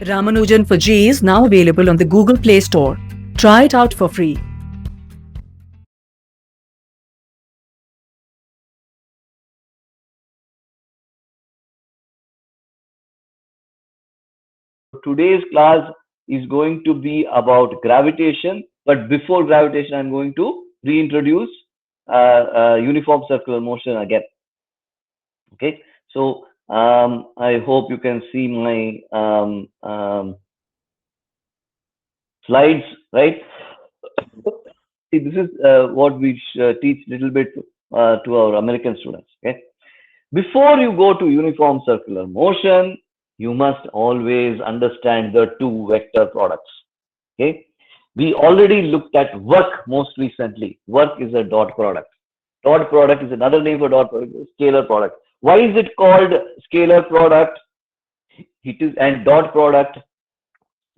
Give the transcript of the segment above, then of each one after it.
Ramanujan for G is now available on the Google Play Store. Try it out for free. Today's class is going to be about gravitation, but before gravitation, I'm going to reintroduce uniform circular motion again. Okay, so I hope you can see my slides, right? See, this is what we teach little bit to our American students. Okay, before you go to uniform circular motion, you must always understand the two vector products. Okay, we already looked at work most recently. Work is a dot product. Dot product is another name for dot product, scalar product. Why is it called scalar product? It is and dot product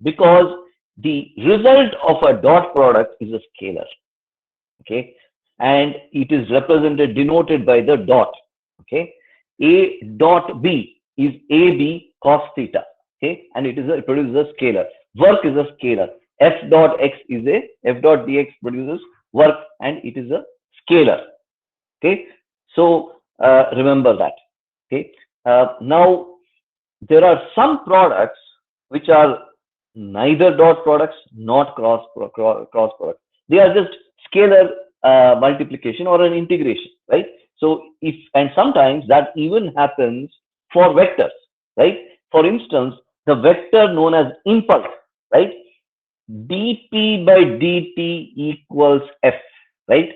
because the result of a dot product is a scalar. Okay, and it is represented, denoted by the dot. Okay, A dot B is AB cos theta. Okay, and it produces a scalar. Work is a scalar. F dot x is F dot dx produces work, and it is a scalar. Okay, so remember that. Okay, now there are some products which are neither dot products nor cross products. They are just scalar multiplication or an integration, right? So if, and sometimes that even happens for vectors, right? For instance, the vector known as impulse, right? dp by dt equals f, right?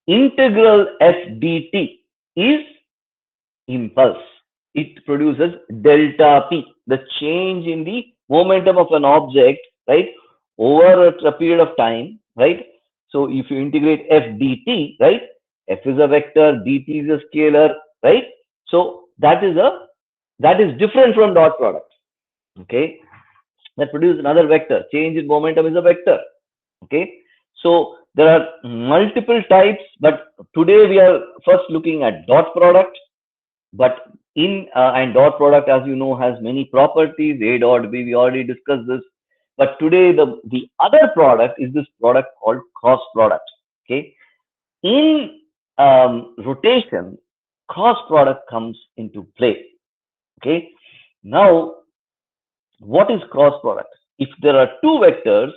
Integral f dt is impulse. It produces delta p, the change in the momentum of an object, right, over a period of time, right? So if you integrate f dt, right, f is a vector, dt is a scalar, right? So that is different from dot product. Okay, that produces another vector. Change in momentum is a vector. Okay, so there are multiple types, but today we are first looking at dot product. But in and dot product, as you know, has many properties. A dot B, we already discussed this. But today the other product is this product called cross product. Okay, in rotation, cross product comes into play. Okay, now what is cross product? If there are two vectors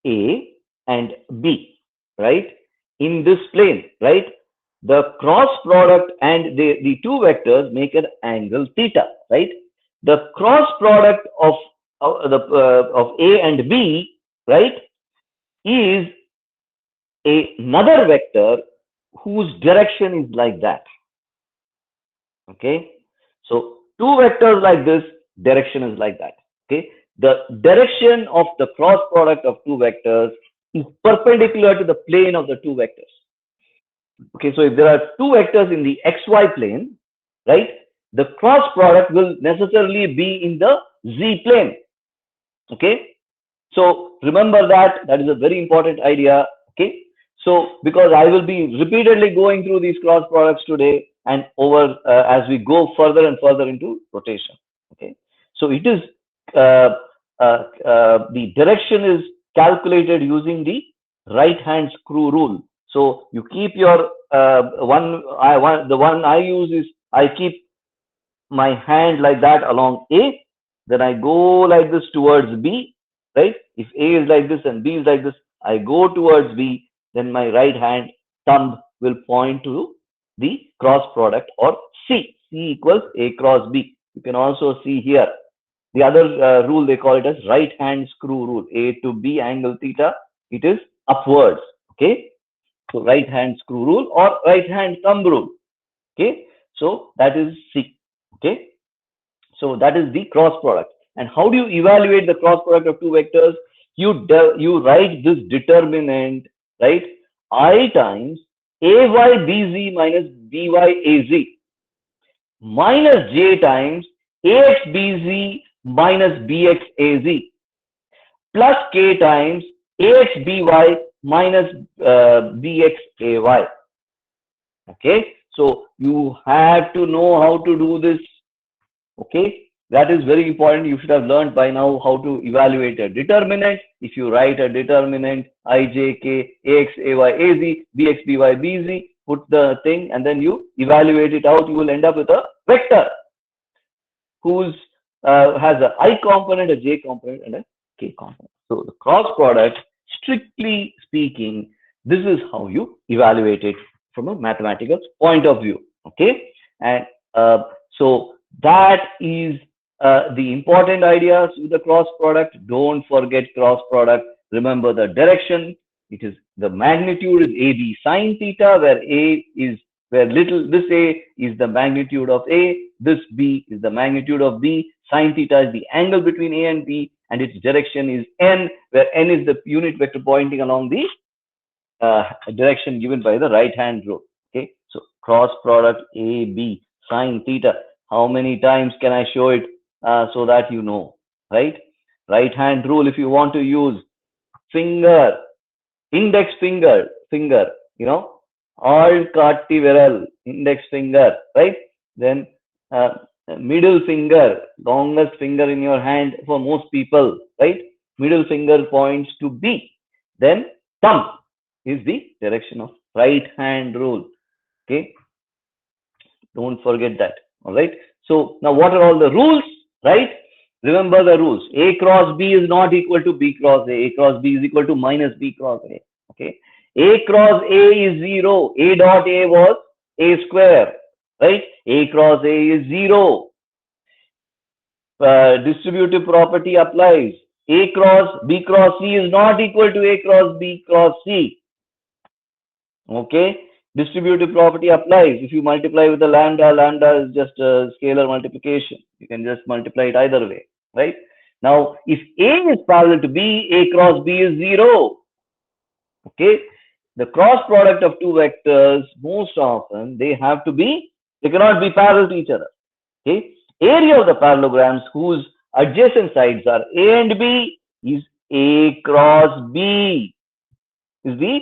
A and B, right, in this plane, right, the cross product and the two vectors make an angle theta, right? The cross product of of A and B, right, is another vector whose direction is like that. Okay, so two vectors like this, direction is like that. Okay, the direction of the cross product of two vectors is perpendicular to the plane of the two vectors. Okay, so if there are two vectors in the xy plane, right, the cross product will necessarily be in the z plane. Okay, so remember that is a very important idea. Okay, so because I will be repeatedly going through these cross products today and over as we go further and further into rotation. Okay, so it is the direction is calculated using the right hand screw rule. So you keep your the one I use is I keep my hand like that along A, then I go like this towards B, right? If A is like this and B is like this, I go towards B, then my right hand thumb will point to the cross product or C. C equals A cross B. You can also see here. The other rule, they call it as right hand screw rule. A to B angle theta, it is upwards. Okay, so right hand screw rule or right hand thumb rule. Okay, so that is C. Okay, so that is the cross product. And how do you evaluate the cross product of two vectors? You write this determinant, right? I times AYBZ minus BYAZ minus J times AXBZ minus BXAZ plus K times AXBY minus BXAY. Okay, so you have to know how to do this. Okay, That is very important. You should have learned by now how to evaluate a determinant. If you write a determinant I, J, K, AX, AY, AZ, BX, BY, BZ, put the thing and then you evaluate it out, you will end up with a vector whose has a I component, a J component, and a K component. So the cross product, strictly speaking, this is how you evaluate it from a mathematical point of view. Okay, and so that is the important ideas with the cross product. Don't forget cross product. Remember the direction. It is the magnitude is AB sine theta, where A is where little this A is the magnitude of A, this B is the magnitude of B. Sine theta is the angle between A and B, and its direction is N, where N is the unit vector pointing along the direction given by the right hand rule. Okay, so cross product AB sine theta. How many times can I show it so that you know, right? Right hand rule, if you want to use finger, index finger, you know, all-காட்டி விரல், index finger, right? Then middle finger, longest finger in your hand for most people, right? Middle finger points to B. Then thumb is the direction of right hand rule. Okay, don't forget that. All right, so now what are all the rules, right? Remember the rules. A cross B is not equal to B cross A. A cross B is equal to minus B cross A. Okay, A cross A is 0. A dot A was A square, right? A cross A is 0. Distributive property applies. A cross B cross C is not equal to A cross B cross C. Okay, distributive property applies. If you multiply with the lambda, lambda is just a scalar multiplication. You can just multiply it either way, right? Now, if A is parallel to B, A cross B is 0. Okay, the cross product of two vectors, most often they cannot be parallel to each other. Okay, area of the parallelograms whose adjacent sides are A and B is A cross B, is the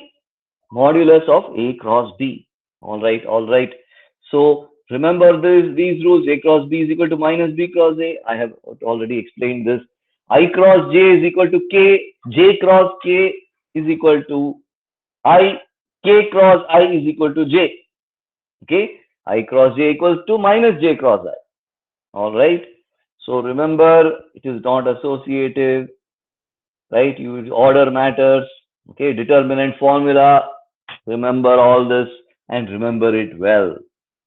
modulus of A cross B. All right, all right. So remember these rules. A cross B is equal to minus B cross A. I have already explained this. I cross J is equal to K. J cross K is equal to I. K cross I is equal to J. Okay, I cross J equals to minus J cross I. All right. So remember, it is not associative, right? Order matters. Okay, determinant formula. Remember all this and remember it well.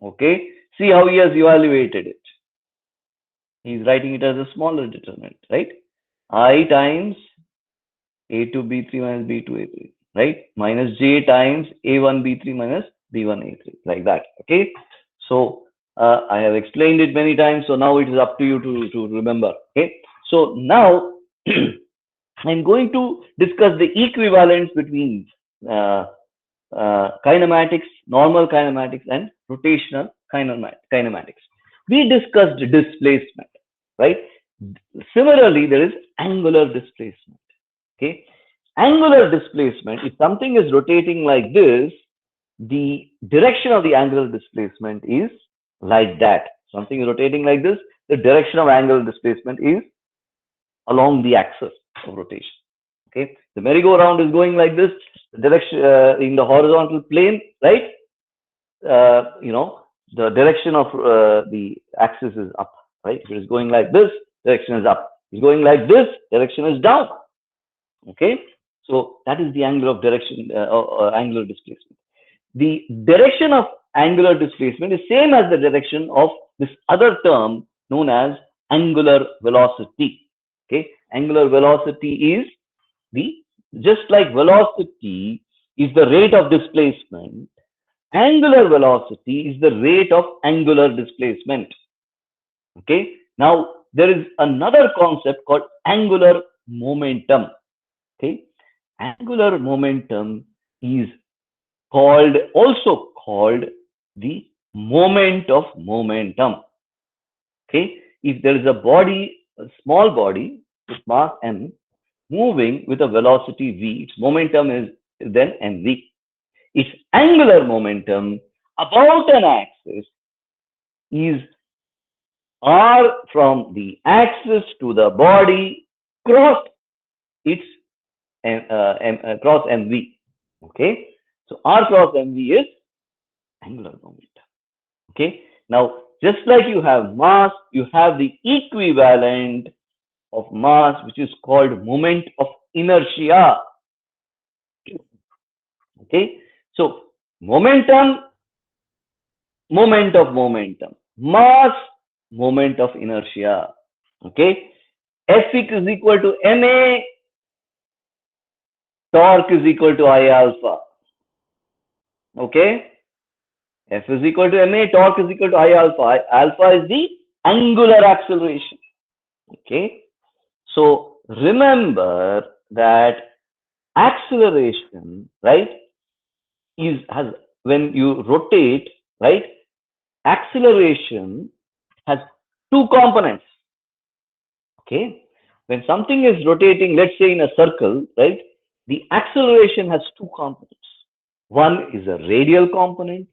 Okay, see how he has evaluated it. He's writing it as a smaller determinant, right? I times A2 B3 minus B2 A3, right? Minus J times A1 B3 minus B1 A3, like that. Okay, so I have explained it many times, so now it is up to you to remember. Okay, so now I'm going to discuss the equivalence between kinematics, normal kinematics, and rotational kinematics. We discussed displacement, right? Similarly, there is angular displacement. Okay, angular displacement, if something is rotating like this, the direction of the angular displacement is like that. Something is rotating like this, the direction of angular displacement is along the axis of rotation. Okay, the merry-go-round is going like this, the direction in the horizontal plane, right? You know, the direction of the axis is up, right? If it is going like this, direction is up. If it's going like this, direction is down. Okay, so that is the angle of direction, angular displacement. The direction of angular displacement is same as the direction of this other term known as angular velocity. Okay, angular velocity is just like velocity is the rate of displacement, angular velocity is the rate of angular displacement. Okay, now there is another concept called angular momentum. Okay, angular momentum is also called the moment of momentum. Okay, if there is a body, a small body with mass m moving with a velocity v, its momentum is then mv. Its angular momentum about an axis is r from the axis to the body cross its cross mv. Okay, so r cross mv is angular momentum. Okay, now just like you have mass, you have the equivalent of mass, which is called moment of inertia. Okay, so momentum, moment of momentum, mass, moment of inertia. Okay, F is equal to ma, torque is equal to I alpha. Okay, F is equal to ma, torque is equal to I alpha. Alpha is the angular acceleration. Okay, so remember that acceleration, right, has when you rotate, right, acceleration has two components. Okay, when something is rotating, let's say in a circle, right, the acceleration has two components. One is a radial component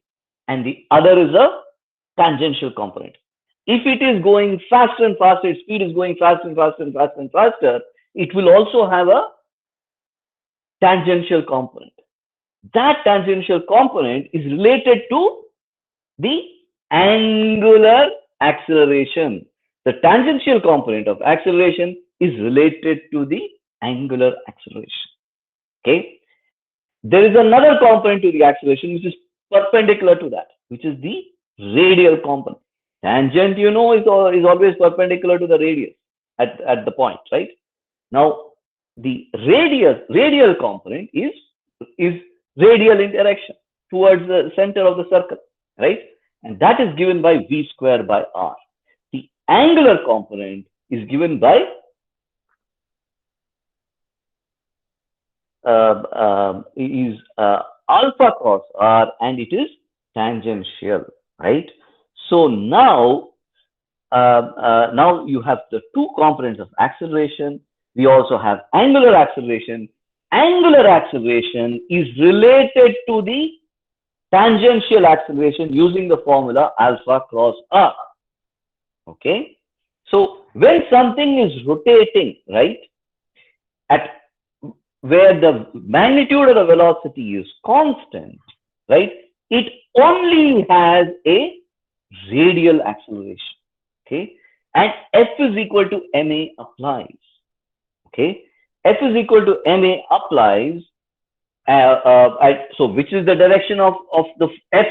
and the other is a tangential component. If it is going faster and faster, its speed is going faster and faster and faster and faster, it will also have a tangential component. That tangential component is related to the angular acceleration. The tangential component of acceleration is related to the angular acceleration. Okay. There is another component to the acceleration which is perpendicular to that, which is the radial component. Tangent, you know, is always perpendicular to the radius at the point, right? Now, the radial component is radial in direction towards the center of the circle, right? And that is given by v square by r. The angular component is given by alpha cross r, and it is tangential, right? So now now you have the two components of acceleration. We also have angular acceleration. Angular acceleration is related to the tangential acceleration using the formula alpha cross r. Okay, so when something is rotating, right, at where the magnitude of the velocity is constant, right, it only has a radial acceleration. Okay, and F is equal to ma applies. Okay, F is equal to ma applies. So which is the direction of the F?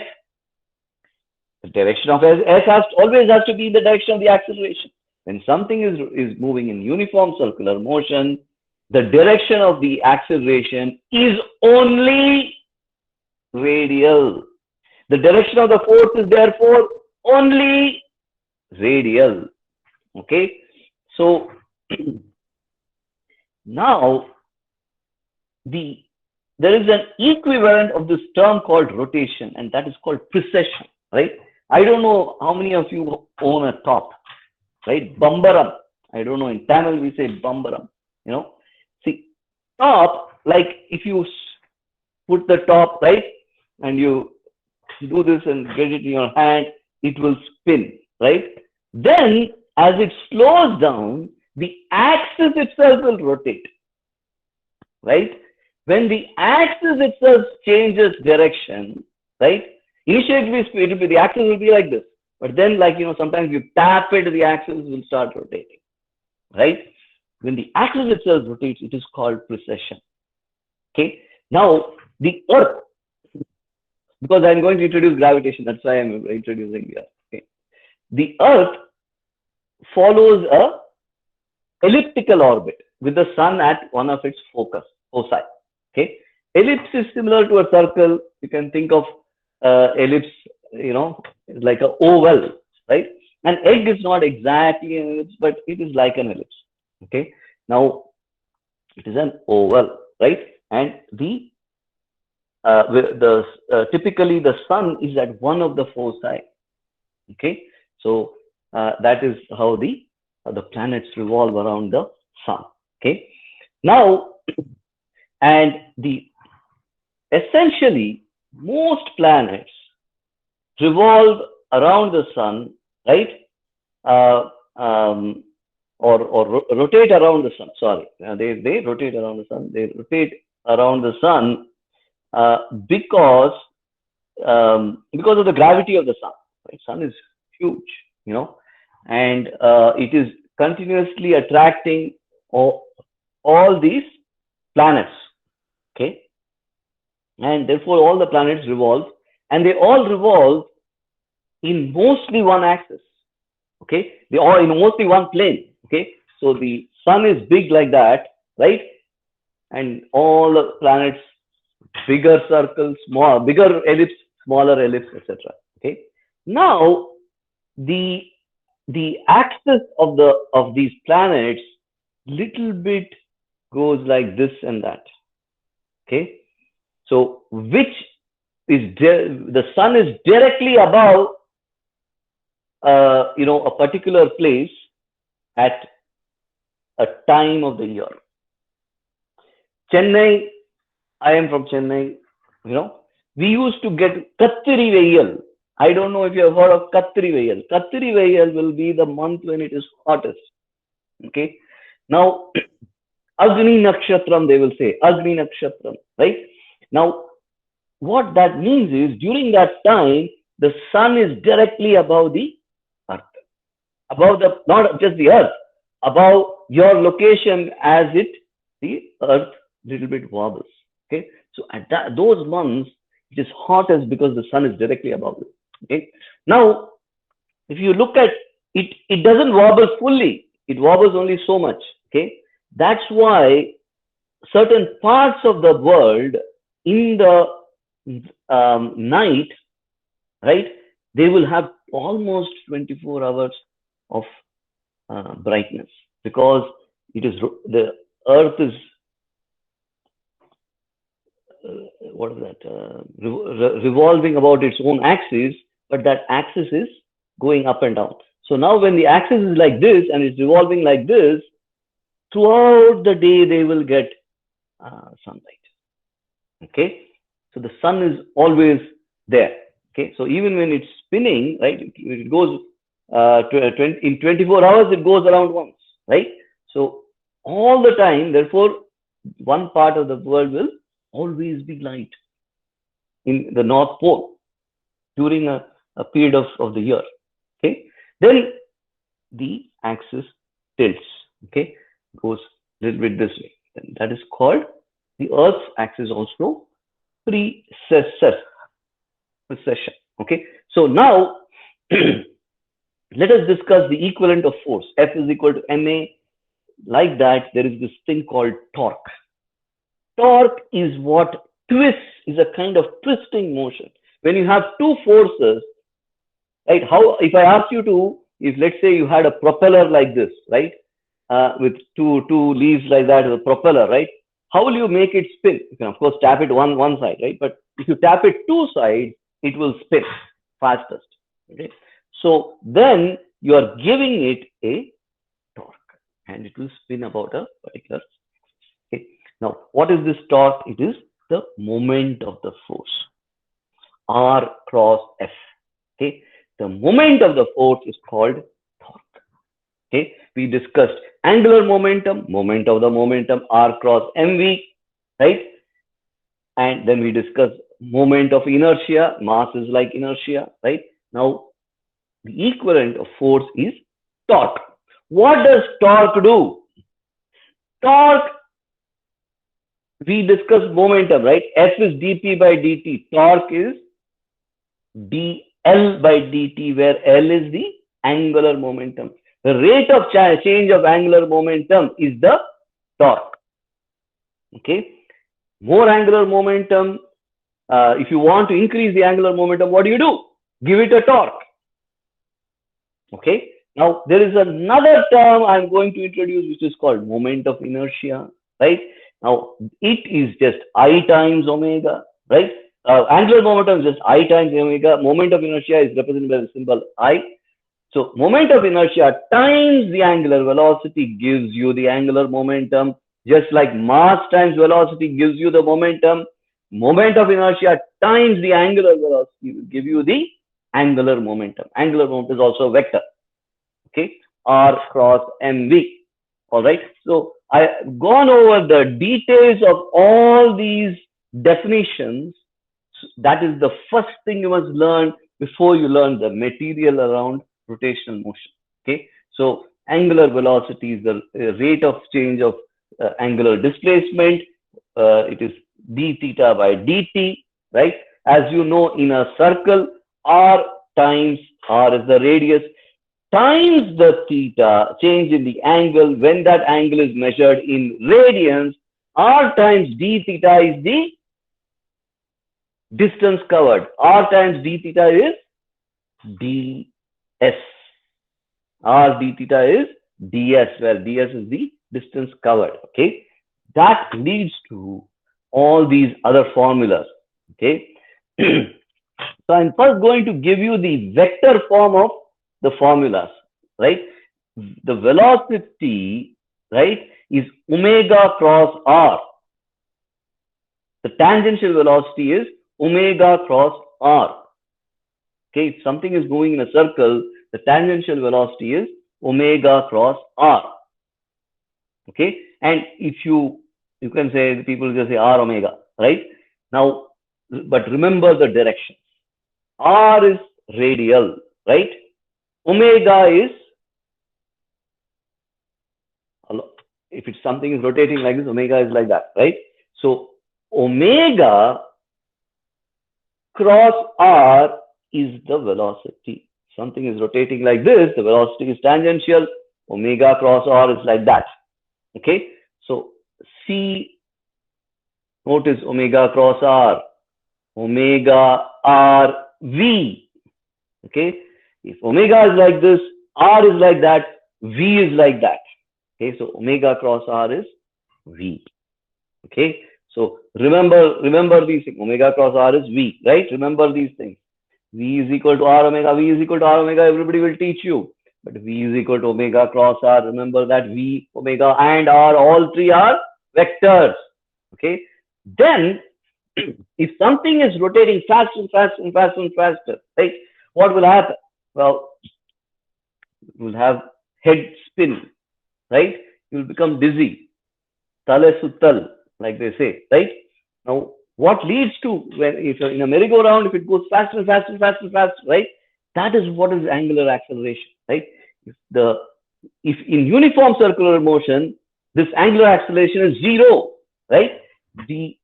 The direction of S always has to be in the direction of the acceleration. When something is moving in uniform circular motion, the direction of the acceleration is only radial. The direction of the force is therefore only radial. Okay, so now there is an equivalent of this term called rotation, and that is called precession, right? I don't know how many of you own a top, right? Bambaram. I don't know, in Tamil we say bambaram, you know. See, top, like if you put the top, right, and you do this and get it in your hand, it will spin, right? Then as it slows down, the axis itself will rotate, right? When the axis itself changes direction, right? Initially it will be the axis will be like this, but then, like, you know, sometimes you tap it, the axis will start rotating, right? When the axis itself rotates, it is called precession. Okay. Now the Earth, because I'm going to introduce gravitation, that's why I'm introducing here. Okay. The Earth follows a elliptical orbit with the sun at one of its foci. Okay, ellipse is similar to a circle. You can think of ellipse, you know, like an oval, right? An egg is not exactly an ellipse, but it is like an ellipse. Okay, now it is an oval, right? And typically the sun is at one of the foci. Okay, so that is how the planets revolve around the sun. Okay, now, and essentially most planets revolve around the sun, right, rotate around the sun. Sorry, they rotate around the sun. They rotate around the sun because of the gravity of the sun. Right? Sun is huge, you know, and it is continuously attracting all these planets. Okay, and therefore all the planets revolve, and they all revolve in mostly one axis. Okay, they are in mostly one plane. Okay, so the sun is big like that, right? And all the planets, bigger circles, bigger ellipse, smaller ellipse, etc. Okay, now the axis of these planets little bit goes like this and that. Okay, so which is the sun is directly above a particular place at a time of the year. Chennai, I am from Chennai, we used to get Kattiri Veyal. I don't know if you have heard of Kattiri Veyal. Kattiri Veyal will be the month when it is hottest. Okay. Now, Agni Nakshatram, they will say, Agni Nakshatram, right? Now, what that means is during that time, the sun is directly above the earth, above not just the earth, above your location as the earth little bit wobbles. Okay, so at those months, it is hottest because the sun is directly above it. Okay, now if you look at it, it doesn't wobble fully. It wobbles only so much. Okay, that's why certain parts of the world in the night, right, they will have almost 24 hours of brightness, because it is the earth is what is that revolving about its own axis, but that axis is going up and down. So now when the axis is like this and it's revolving like this, throughout the day they will get sunlight. Okay, so the sun is always there. Okay, so even when it's spinning, right, it goes in 24 hours, it goes around once, right? So all the time, therefore, one part of the world will always be light in the North Pole during a period of the year. Okay, then the axis tilts. Okay, goes a little bit this way, and that is called the Earth's axis, also precession. Okay, so now let us discuss the equivalent of force. F is equal to ma. Like that, there is this thing called torque. Torque is what twists, is a kind of twisting motion. When you have two forces, right? How, if I ask you to, if let's say you had a propeller like this, right? With two leaves like that, with a propeller, right? How will you make it spin? You can of course tap it one side, right? But if you tap it two sides, it will spin fastest. Okay. So then you are giving it a torque, and it will spin about a particular. Okay. Now, what is this torque? It is the moment of the force, R cross F. Okay. The moment of the force is called torque. Okay. We discussed angular momentum, moment of the momentum, R cross mv, right? And then we discussed moment of inertia, mass is like inertia, right? Now, the equivalent of force is torque. What does torque do? Torque, we discussed momentum, right? F is dp by dt. Torque is dl by dt, where L is the angular momentum. The rate of change of angular momentum is the torque. Okay. More angular momentum. If you want to increase the angular momentum, what do? Give it a torque. Okay. Now, there is another term I'm going to introduce, which is called moment of inertia, right? Now, it is just I times omega, right? Angular momentum is just I times omega. Moment of inertia is represented by the symbol I. So, moment of inertia times the angular velocity gives you the angular momentum, just like mass times velocity gives you the momentum. Moment of inertia times the angular velocity will give you the angular momentum. Angular momentum is also a vector. Okay, R cross mv. All right. So I've gone over the details of all these definitions. That is the first thing you must learn before you learn the material around rotational motion. Okay. So angular velocity is the rate of change of angular displacement. It is d theta by dt, right? As you know, in a circle, r times r is the radius times the theta, change in the angle. When that angle is measured in radians, r times d theta is the distance covered. R times d theta is ds. R d theta is ds, where ds is the distance covered. Okay, that leads to all these other formulas. Okay, so I'm first going to give you the vector form of the formulas, right? The velocity, right, is omega cross r. The tangential velocity is omega cross r. Okay, if something is going in a circle, the tangential velocity is omega cross r. Okay, and if you can say, people just say r omega, right? Now, but remember the direction. R is radial, right? Omega is, if it's something is rotating like this, omega is like that, right? So omega cross r is the velocity. Something is rotating like this, the velocity is tangential, omega cross r is like that. Okay, so C, notice omega cross r, omega r v. Okay, if omega is like this, r is like that, v is like that. Okay, so omega cross r is v. Okay, so remember these things. Omega cross r is v, right? Remember these things. V is equal to r omega, v is equal to r omega, everybody will teach you. But v is equal to omega cross r. Remember that v, omega, and r, all three are vectors. Okay, then if something is rotating faster and faster and faster and faster, right, what will happen? Well, you will have head spin, right? You will become dizzy, tale suttal, like they say, right? Now, what leads to, when, if you're in a merry-go-round, if it goes faster and faster and faster and faster, right? That is what is angular acceleration, right? If in uniform circular motion, this angular acceleration is zero, right? The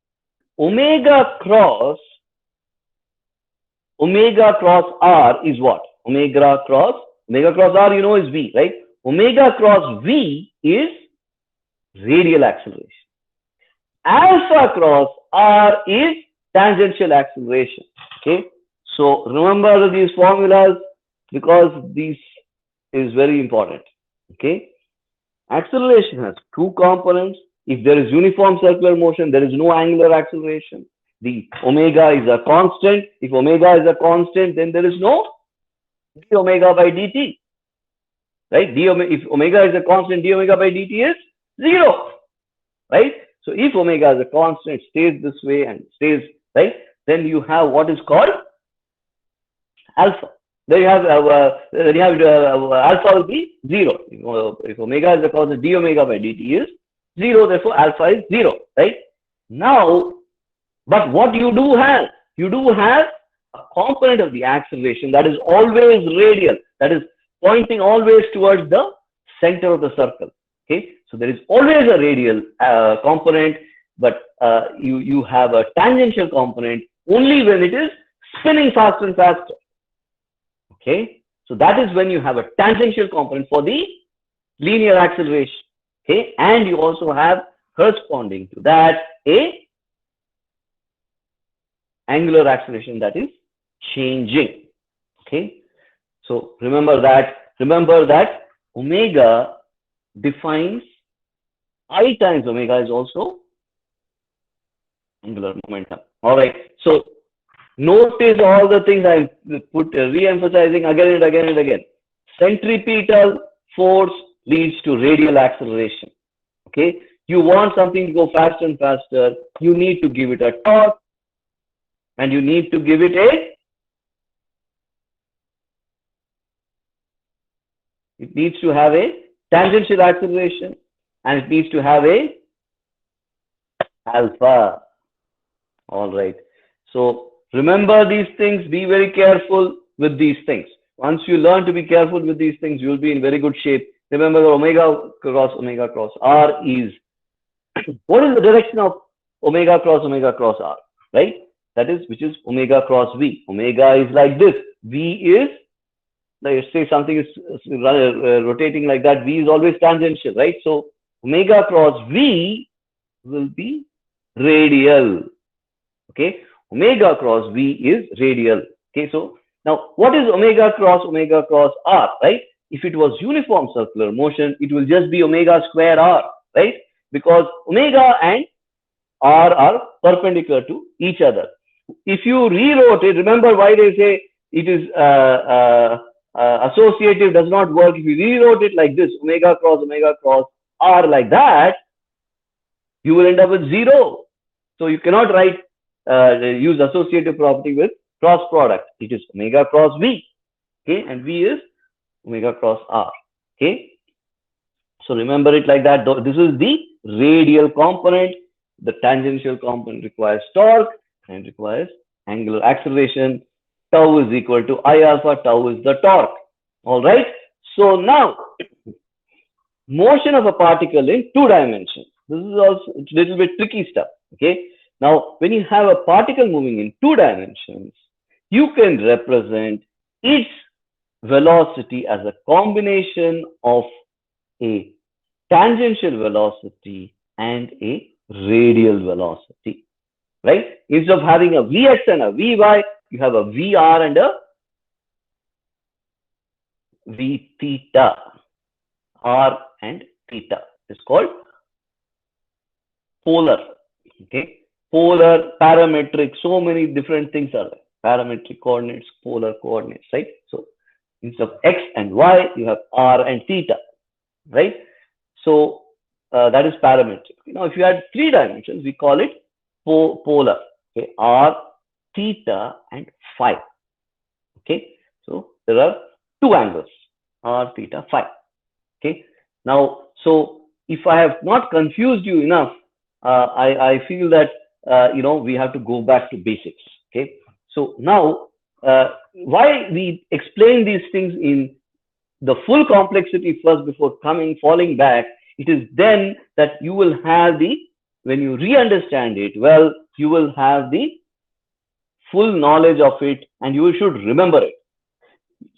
omega cross r is what? Omega cross r, you know, is v, right? Omega cross v is radial acceleration. Alpha cross r is tangential acceleration. Okay, so remember these formulas, because this is very important. Okay, acceleration has two components. If there is uniform circular motion, there is no angular acceleration. The omega is a constant. If omega is a constant, then there is no d omega by dt, right? If omega is a constant, d omega by dt is zero, right? So if omega is a constant, stays this way and stays, right, then you have what is called alpha. Then you have alpha will be zero. If omega is a constant, d omega by dt is zero, therefore alpha is zero, right? Now, but what you do have a component of the acceleration that is always radial, that is pointing always towards the center of the circle. Okay, so there is always a radial component, but you have a tangential component only when it is spinning faster and faster. Okay, so that is when you have a tangential component for the linear acceleration. Okay, and you also have corresponding to that a angular acceleration that is changing. Okay, so remember that omega defines I times omega is also angular momentum. All right, so notice all the things I put re-emphasizing again and again and again. Centripetal force leads to radial acceleration. Okay, you want something to go faster and faster, you need to give it a torque, and you need to give it a It needs to have a tangential acceleration, and it needs to have a alpha. All right. So remember these things. Be very careful with these things. Once you learn to be careful with these things, you'll be in very good shape. Remember, the omega cross r is what is the direction of omega cross r, right? That is, which is omega cross v. Omega is like this. V is, let's say something is rotating like that. V is always tangential, right? So omega cross v will be radial. Okay, omega cross v is radial. Okay, so now what is omega cross r, right? If it was uniform circular motion, it will just be omega square r, right? Because omega and r are perpendicular to each other. If you rewrote it, remember why they say it is associative does not work. If you rewrote it like this, omega cross r like that, you will end up with 0. So you cannot write use associative property with cross product. It is omega cross v, okay, and v is omega cross r. Okay, so remember it like that. This is the radial component. The tangential component requires torque and requires angular acceleration. Tau is equal to I alpha. Tau is the torque. All right. So now, motion of a particle in 2 dimensions. This is also a little bit tricky stuff. Okay. Now, when you have a particle moving in 2 dimensions, you can represent its velocity as a combination of a tangential velocity and a radial velocity, right? Instead of having a Vx and a Vy, you have a Vr and a V theta, R and theta. It's called polar, okay? Polar, parametric, so many different things are there. Parametric coordinates, polar coordinates, right? So instead of X and Y, you have R and theta, right? So that is parametric. Now, if you had 3 dimensions, we call it polar, okay? R, theta, and phi, okay? So there are 2 angles, R, theta, phi, okay? Now, so if I have not confused you enough, I feel that we have to go back to basics. Okay, so now why we explain these things in the full complexity first before falling back, it is then that you will have when you re-understand it well, you will have the full knowledge of it and you should remember it.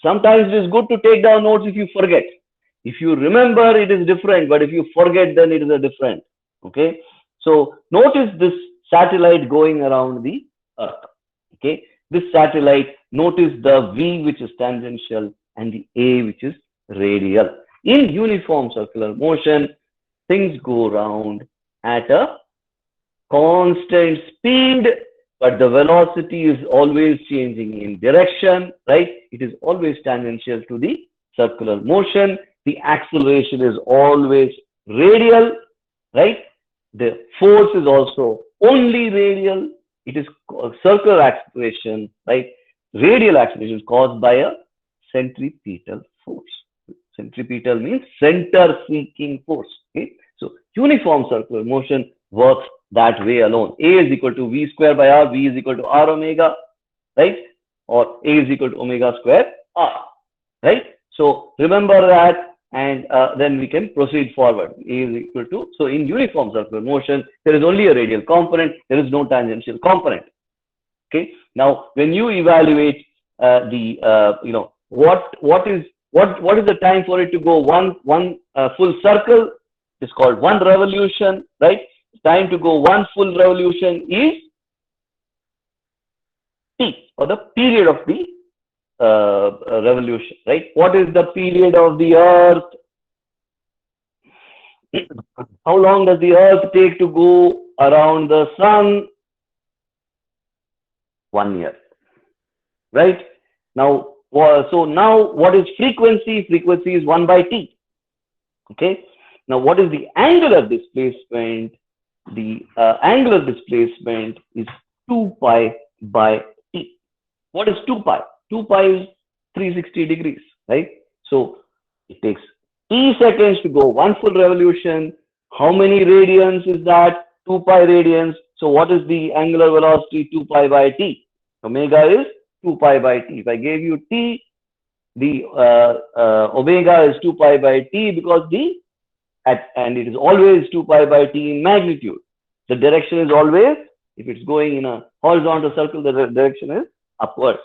Sometimes it is good to take down notes if you forget. If you remember, it is different, but if you forget, then it is a different. Okay, so notice this satellite going around the Earth. Okay, this satellite, notice the V which is tangential and the A which is radial. In uniform circular motion, things go around at a constant speed, but the velocity is always changing in direction, right? It is always tangential to the circular motion. The acceleration is always radial, right? The force is also only radial. It is circular acceleration, right? Radial acceleration is caused by a centripetal force. Centripetal means center-seeking force. Okay? So uniform circular motion works that way alone. A is equal to V square by R. V is equal to R omega, right? Or A is equal to omega square R, right? So remember that, and then we can proceed forward. A is equal to, so in uniform circular motion, there is only a radial component. There is no tangential component. Okay. Now, when you evaluate what is the time for it to go one full circle? It's called 1 revolution, right? Time to go 1 full revolution is T, or the period of the revolution, right? What is the period of the Earth? How long does the Earth take to go around the Sun? 1 year, right? Now, so now what is frequency? Frequency is 1 by T. Okay. Now, what is the angular displacement? The angular displacement is 2 pi by T. What is 2 pi? 2 pi is 360 degrees, right? So It takes t seconds to go one full revolution. How many radians is that? 2 pi radians. So what is the angular velocity? 2 pi by t. Omega is 2 pi by t. If I gave you t, the omega is 2 pi by t because and it is always 2 pi by t in magnitude. The direction is always, if it's going in a horizontal circle, the direction is upwards.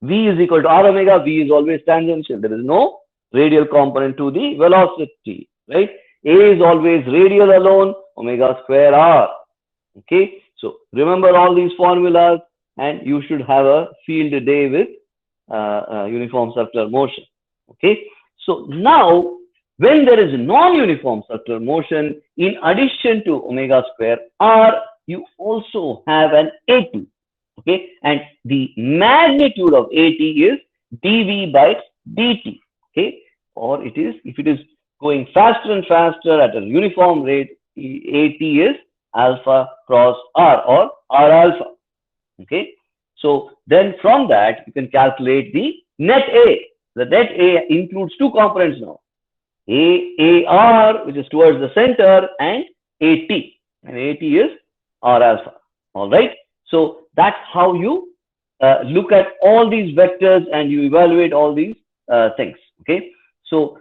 V is equal to r omega. V is always tangential. There is no radial component to the velocity, right? A is always radial alone, omega square r. Okay, so remember all these formulas, and you should have a field day with uniform circular motion. Okay, so now when there is non-uniform circular motion, in addition to omega square r, you also have an at. Okay, and the magnitude of at is dv by dt. Okay, or it is, if it is going faster and faster at a uniform rate, at is alpha cross r, or r alpha. Okay, so then from that you can calculate the net A. The net A includes two components now, AR, which is towards the center, and AT, and AT is R alpha. All right, so that's how you look at all these vectors and you evaluate all these things. Okay, so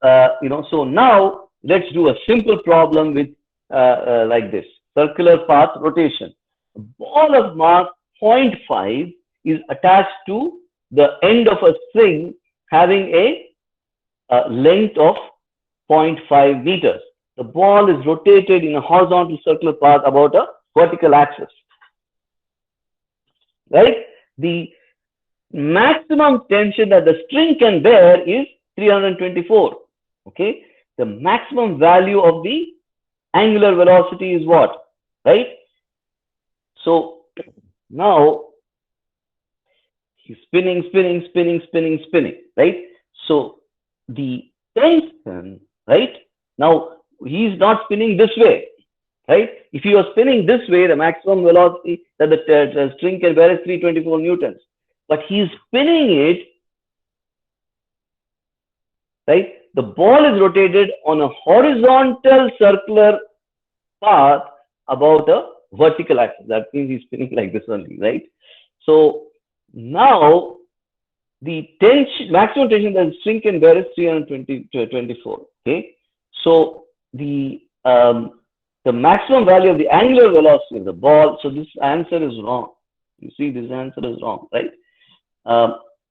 so now let's do a simple problem with like this: circular path rotation. A ball of mass 0.5 is attached to the end of a string having a length of 0.5 meters. The ball is rotated in a horizontal circular path about a vertical axis. Right? The maximum tension that the string can bear is 324. Okay? The maximum value of the angular velocity is what? Right? So now he's spinning, right? So the tension, right? Now he's not spinning this way, right? If you are spinning this way, the maximum velocity that the string can bear is 324 newtons. But he's spinning it, right? The ball is rotated on a horizontal circular path about a vertical axis. That means he's spinning like this only, right? So now the maximum tension that the string can bear is 324. Okay, so the maximum value of the angular velocity of the ball. So this answer is wrong. You see, this answer is wrong, right?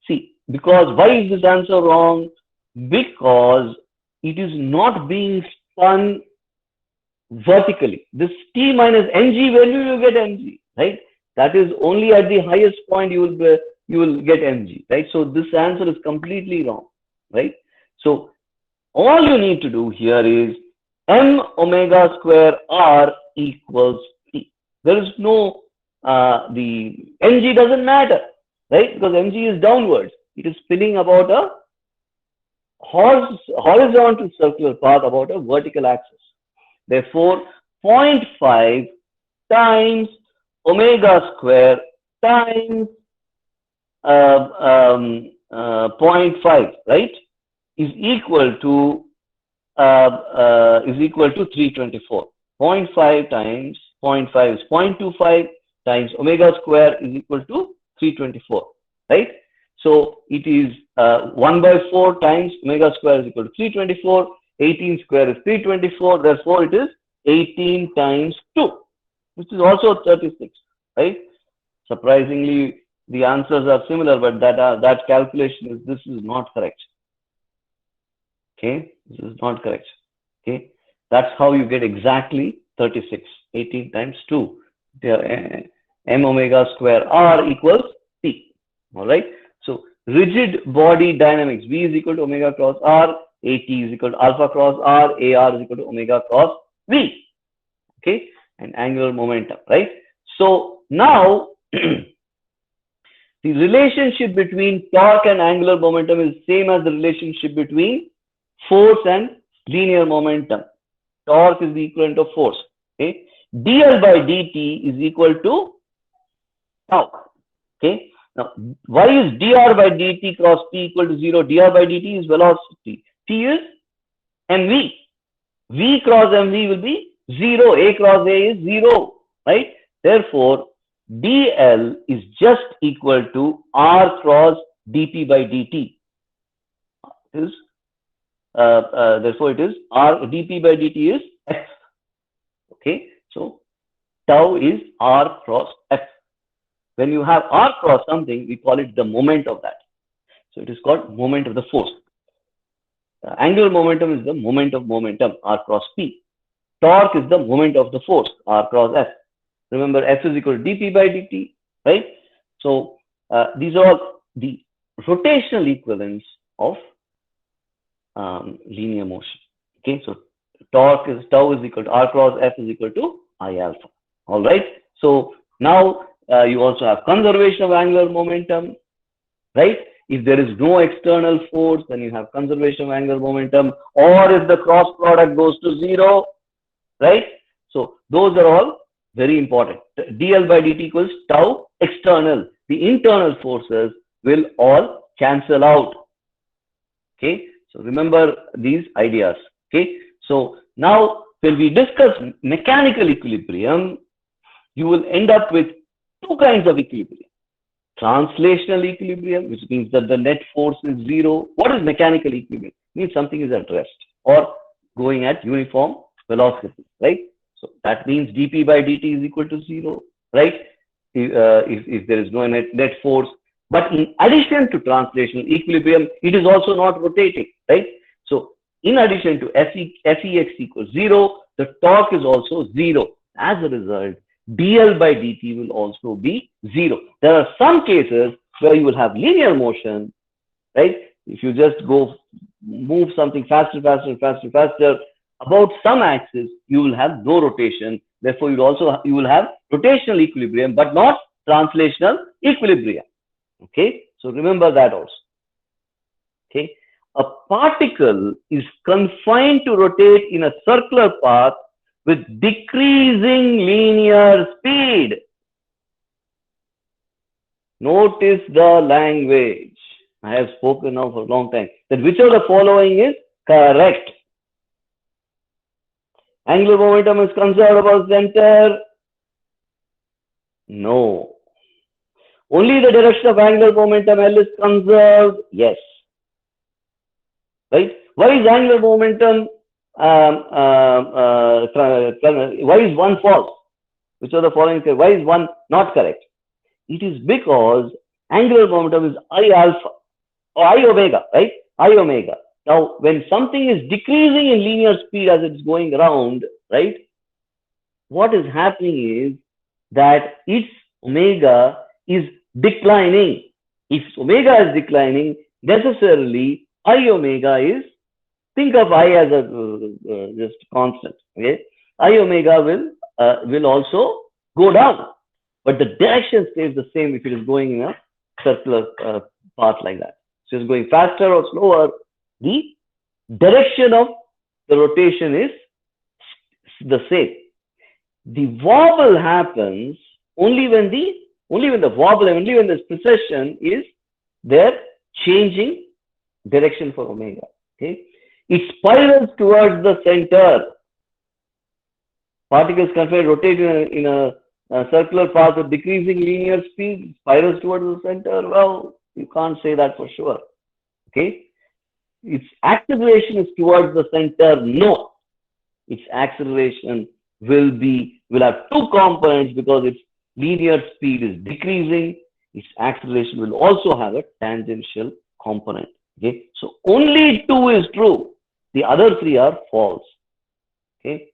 See, because why is this answer wrong? Because it is not being spun vertically. This t minus ng value, you get mg, right? That is only at the highest point you will get mg, right? So this answer is completely wrong, right? So all you need to do here is m omega square r equals t. There is no the mg doesn't matter, right? Because mg is downwards. It is spinning about a horizontal circular path about a vertical axis. Therefore, 0.5 times omega square times 0.5, right, is equal to 324. 0.5 times 0.5 is 0.25 times omega square is equal to 324, right? So it is 1 by 4 times omega square is equal to 324. 18 square is 324. Therefore, it is 18 times 2, which is also 36, right? Surprisingly, the answers are similar, but that calculation this is not correct. Okay, this is not correct. Okay, that's how you get exactly 36. 18 times 2. M omega square r equals t. All right. So rigid body dynamics. V is equal to omega cross r. At is equal to alpha cross r. Ar is equal to omega cross v. Okay, and angular momentum. Right. So now the relationship between torque and angular momentum is same as the relationship between force and linear momentum. Torque is the equivalent of force. Okay, dl by dt is equal to tau. Okay, Now, why is dr by dt cross t equal to 0? Dr by dt is velocity. T is mv. V cross mv will be 0. A cross A is 0. Right? Therefore, dl is just equal to r cross dp by dt. Is therefore it is r dp by dt is f. Okay, so tau is r cross f. When you have r cross something, we call it the moment of that. So it is called moment of the force. Angular momentum is the moment of momentum, r cross p. Torque is the moment of the force, r cross f. Remember, f is equal to dp by dt, right? So these are all the rotational equivalents of linear motion. Okay, so torque is tau is equal to r cross f is equal to I alpha. All right. So now you also have conservation of angular momentum, right? If there is no external force, then you have conservation of angular momentum, or if the cross product goes to 0, right? So those are all very important. dl by dt equals tau external. The internal forces will all cancel out. Okay, so remember these ideas. Okay, so now when we discuss mechanical equilibrium, you will end up with two kinds of equilibrium. Translational equilibrium, which means that the net force is 0. What is mechanical equilibrium? It means something is at rest or going at uniform velocity, right? So that means dp by dt is equal to 0, right? If there is no net force. But in addition to translational equilibrium, it is also not rotating, right? So in addition to Fex equals 0, the torque is also 0. As a result, dl by dt will also be 0. There are some cases where you will have linear motion, right? If you just move something faster, about some axis, you will have no rotation. Therefore, you will have rotational equilibrium, but not translational equilibrium. Okay, so remember that also. Okay, a particle is confined to rotate in a circular path with decreasing linear speed. Notice the language. I have spoken now for a long time. That which of the following is correct? Angular momentum is conserved above center. No. Only the direction of angular momentum L is conserved. Yes. Right? Why is angular momentum? Why is one false? Which of the following? Why is one not correct? It is because angular momentum is I alpha or I omega, right? I omega. Now, when something is decreasing in linear speed as it's going around, right? What is happening is that its omega is declining. If omega is declining, necessarily I omega is, think of I as a just constant. Okay, I omega will also go down, but the direction stays the same if it is going in a circular path like that. So it's going faster or slower, the direction of the rotation is the same. The wobble happens only when this precession is there, changing direction for omega. Okay, it spirals towards the center. Particles confined rotate in a circular path with decreasing linear speed, spirals towards the center. Well, you can't say that for sure. Okay, its acceleration is towards the center. No, its acceleration will have two components because its linear speed is decreasing. Its acceleration will also have a tangential component. Okay, so only 2 is true. The other 3 are false. Okay,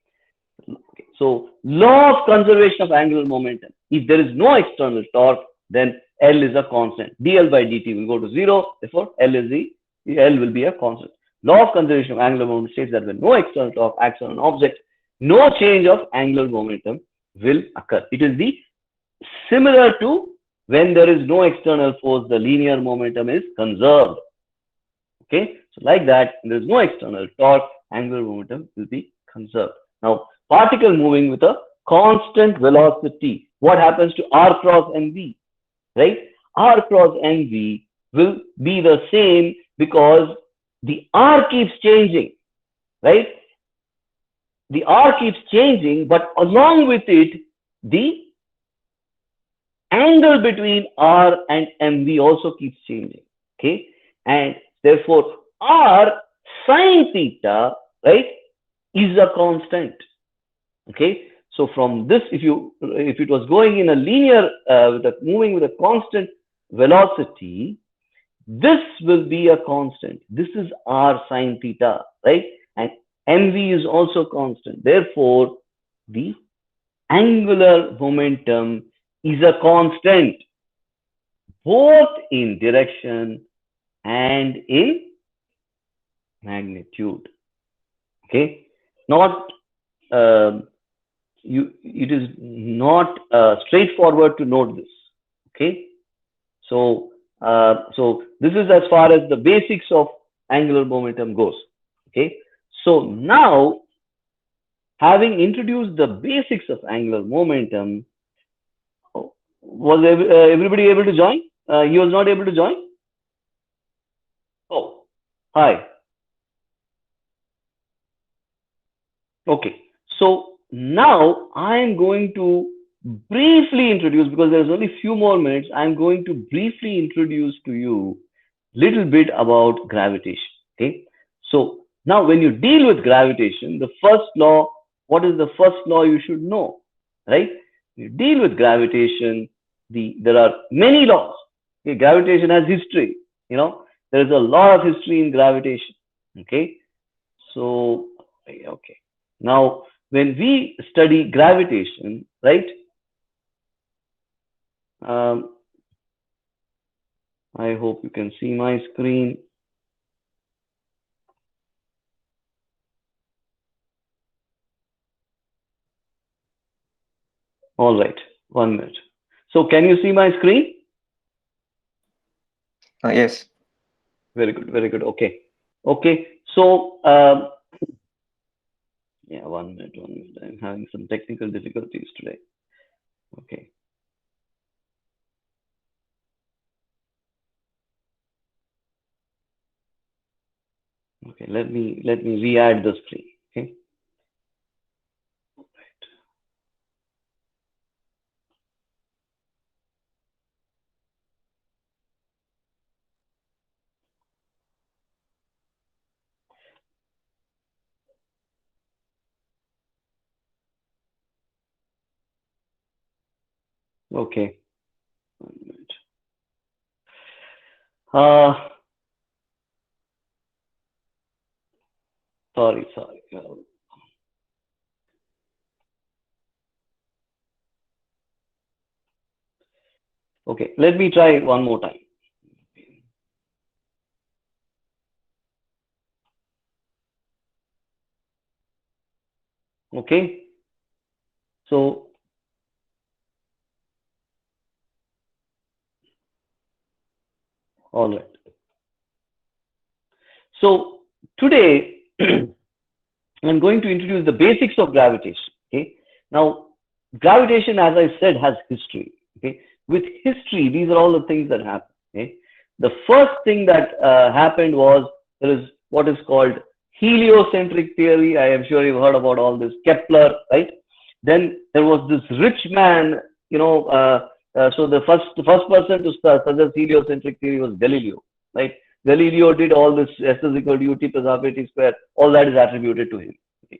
so law of conservation of angular momentum. If there is no external torque, then L is a constant. dl by dt will go to 0. Therefore, L will be a constant. Law of conservation of angular momentum states that when no external torque acts on an object, no change of angular momentum will occur. It is similar to when there is no external force, the linear momentum is conserved. Okay, so like that, there is no external torque, angular momentum will be conserved. Now, particle moving with a constant velocity. What happens to r cross mv? Right? R cross mv will be the same because the R keeps changing, right? The R keeps changing, but along with it, the angle between R and MV also keeps changing. Okay. And therefore, R sine theta, right, is a constant. Okay. So from this, if it was going in a linear, moving with a constant velocity, this will be a constant. This is R sine theta, right? And MV is also constant. Therefore, the angular momentum is a constant both in direction and in magnitude. Okay, not it is not straightforward to note this. Okay, so this is as far as the basics of angular momentum goes. Okay, so now having introduced the basics of angular momentum, was everybody able to join? He was not able to join? Oh, hi. Okay. So now I am going to briefly introduce, because there's only a few more minutes, I'm going to briefly introduce to you little bit about gravitation. Okay. So now when you deal with gravitation, the first law, what is the first law you should know, right? You deal with gravitation, there are many laws. Okay, gravitation has history, there is a lot of history in gravitation. Okay, so okay, now when we study gravitation, right, I hope you can see my screen. All right, 1 minute. So can you see my screen? Yes. Very good, very good. Okay. Okay. So, yeah, 1 minute, 1 minute. I'm having some technical difficulties today. Okay. Okay, let me re-add the screen. Okay. Okay. 1 minute. Sorry. Okay, let me try one more time. Okay. So, all right. So today I'm going to introduce the basics of gravitation. Okay. Now, gravitation, as I said, has history. Okay. With history, these are all the things that happen. Okay. The first thing that happened was there is what is called heliocentric theory. I am sure you've heard about all this. Kepler, right? Then there was this rich man. So the first person to suggest heliocentric theory was Galileo, right? Galileo did all this S is equal to UT plus half AT square. All that is attributed to him. Okay.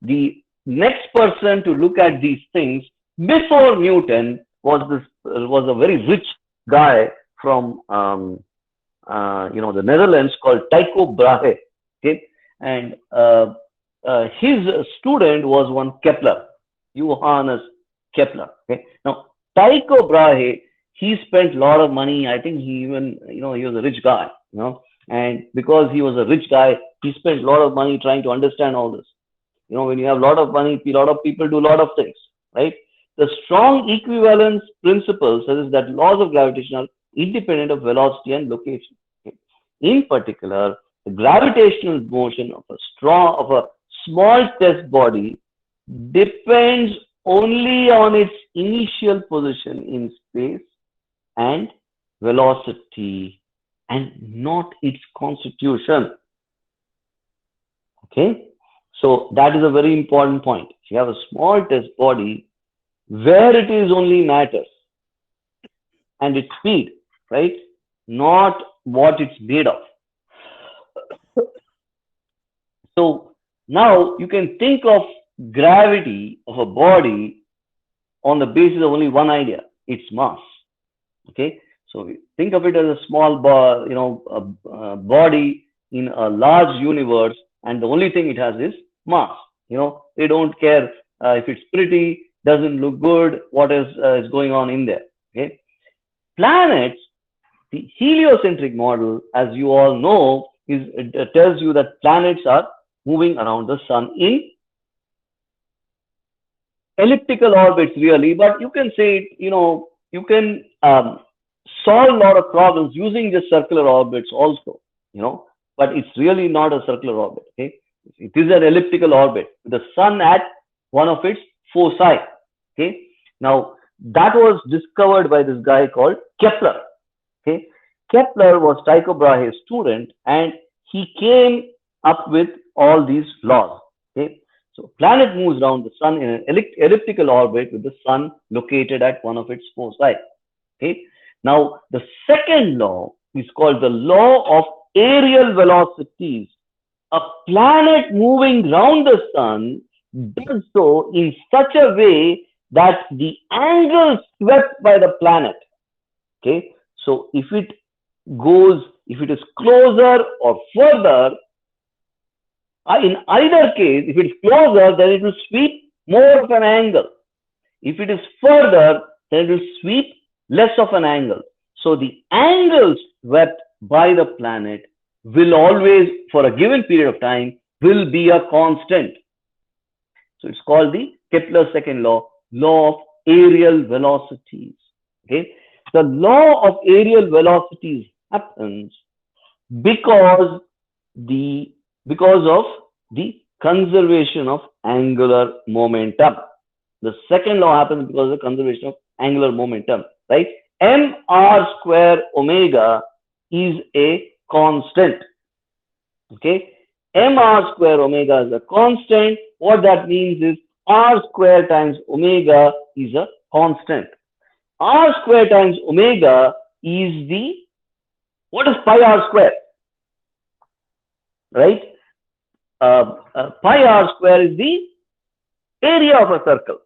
The next person to look at these things before Newton was a very rich guy from the Netherlands called Tycho Brahe. Okay, and his student was one Kepler, Johannes Kepler. Okay, now Tycho Brahe, he spent a lot of money. I think he even he was a rich guy. And because he was a rich guy, he spent a lot of money trying to understand all this. When you have a lot of money, a lot of people do a lot of things, right? The strong equivalence principle says that laws of gravitation are independent of velocity and location. Okay? In particular, the gravitational motion of a small test body depends only on its initial position in space and velocity and not its constitution. Okay, so that is a very important point. If you have a small test body where it is only matter and its speed, right? Not what it's made of. So now you can think of gravity of a body on the basis of only one idea, its mass. Okay, so think of it as a small, body in a large universe, and the only thing it has is mass. They don't care if it's pretty, doesn't look good, what is going on in there. Okay, planets, the heliocentric model, as you all know, tells you that planets are moving around the sun in elliptical orbits, really, but you can say, you can solve a lot of problems using just circular orbits also, but it's really not a circular orbit. Okay, it is an elliptical orbit with the sun at one of its foci. Okay, now that was discovered by this guy called Kepler. Okay, Kepler was Tycho Brahe's student, and he came up with all these laws. Okay, so planet moves around the sun in an elliptical orbit with the sun located at one of its foci. Okay, now the second law is called the law of aerial velocities. A planet moving round the sun does so in such a way that the angle swept by the planet. Okay, so if it is closer or further, in either case, if it is closer, then it will sweep more of an angle. If it is further, then it will sweep less of an angle. So the angle swept by the planet will always, for a given period of time, will be a constant. So it's called the Kepler's second law, law of aerial velocities. Okay, the law of aerial velocities happens because of the conservation of angular momentum. The second law happens because of the conservation of angular momentum, right? mr square omega is a constant. Okay, mr square omega is a constant. What that means is r square times omega is a constant. R square times omega is what is pi r square? Right? Pi r square is the area of a circle,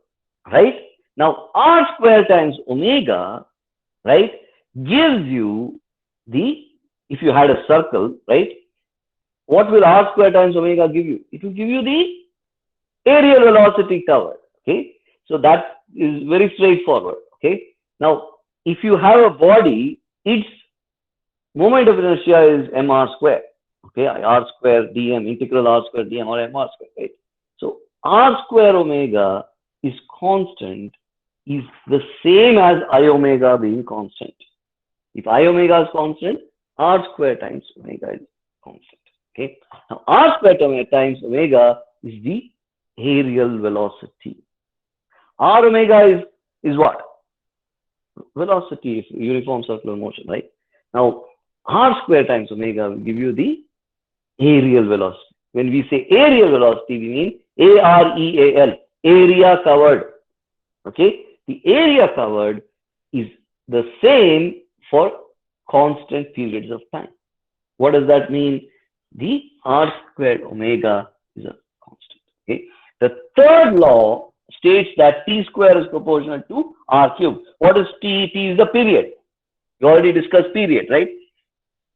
right? Now, r square times omega, right, gives you if you had a circle, right, what will r square times omega give you? It will give you the aerial velocity covered. Okay, so that is very straightforward. Okay, now if you have a body, its moment of inertia is mr square. Okay, r square dm, integral r square dm, or mr square, right? So r square omega is constant, is the same as I omega being constant. If I omega is constant, r square times omega is constant. Okay, now r square times omega is the aerial velocity. R omega is what? Velocity of uniform circular motion, right? Now, r square times omega will give you the aerial velocity. When we say aerial velocity, we mean AREAL, area covered. Okay, the area covered is the same for constant periods of time. What does that mean? The r squared omega is a constant. Okay, the third law states that t square is proportional to r cube. What is t? T is the period. We already discussed period, right?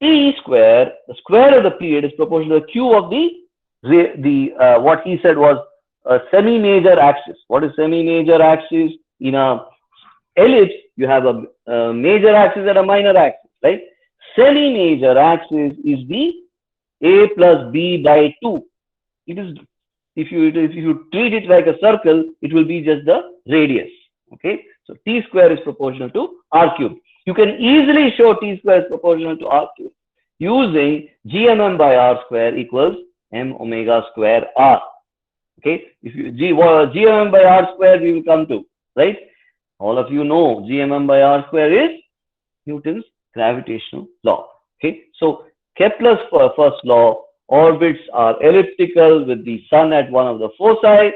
T square, the square of the period, is proportional to the cube of what he said was a semi-major axis. What is semi-major axis? In a ellipse, you have a major axis and a minor axis, right? Semi-major axis is the a plus b by 2. It is, if you treat it like a circle, it will be just the radius. Okay, so t square is proportional to r cube. You can easily show t square is proportional to r cube using gmm by r square equals m omega square r. Okay, if you gmm by r square we will come to, right? All of you know gmm by r square is Newton's gravitational law. Okay, so Kepler's first law, orbits are elliptical with the sun at one of the foci.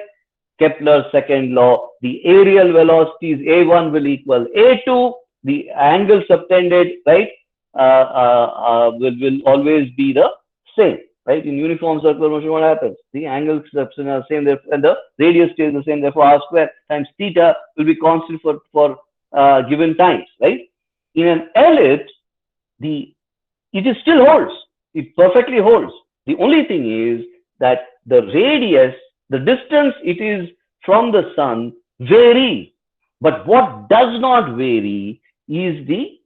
Kepler's second law, the aerial velocities A1 will equal A2. The angle subtended, right, will always be the same, right? In uniform circular motion, what happens? The angle subtended are the same, and the radius stays the same. Therefore, r square times theta will be constant for given times, right? In an ellipse, it is still holds. It perfectly holds. The only thing is that the radius, the distance it is from the sun varies. But what does not vary is the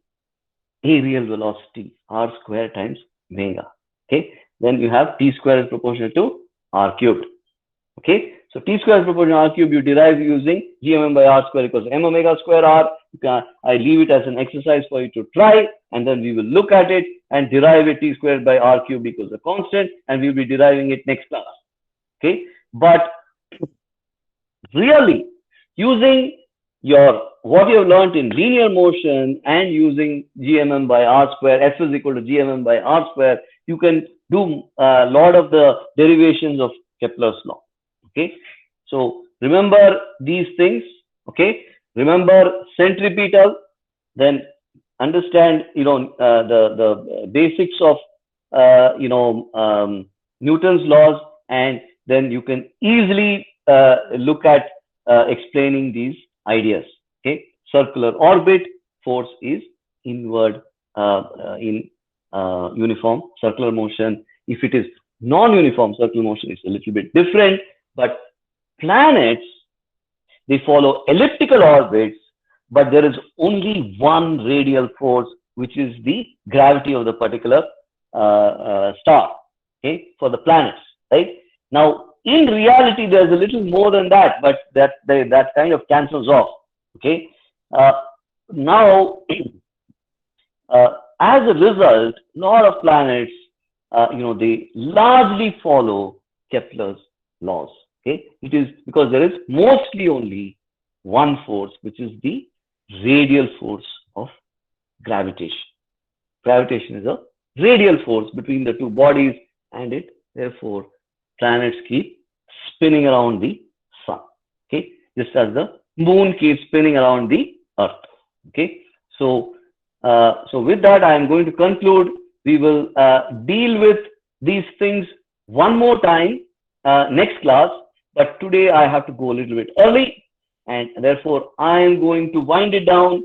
aerial velocity, r square times omega. Okay. Then you have t square is proportional to r cubed. Okay. So t square is proportional to r cubed. You derive using gmm by r square equals m omega square r. I leave it as an exercise for you to try, and then we will look at it and derive it. T squared by r cubed equals a constant, and we'll be deriving it next class. Okay. But really, using what you have learned in linear motion and using gmm by r square, f is equal to gmm by r square, you can do a lot of the derivations of Kepler's law. Okay, so remember these things. Okay, remember centripetal, then understand the basics of Newton's laws, and then you can easily look at explaining these ideas. Okay, circular orbit force is inward in uniform circular motion. If it is non-uniform circular motion, it's a little bit different. But planets, they follow elliptical orbits, but there is only one radial force, which is the gravity of the particular star. Okay, for the planets, right? Now, in reality, there's a little more than that, but that kind of cancels off. Okay. Now, as a result, a lot of planets, they largely follow Kepler's laws. Okay. It is because there is mostly only one force, which is the radial force of gravitation. Gravitation is a radial force between the two bodies, and therefore planets keep spinning around the sun. Okay, just as the moon keeps spinning around the earth. Okay, so with that, I am going to conclude. We will deal with these things one more time next class, but today I have to go a little bit early, and therefore I am going to wind it down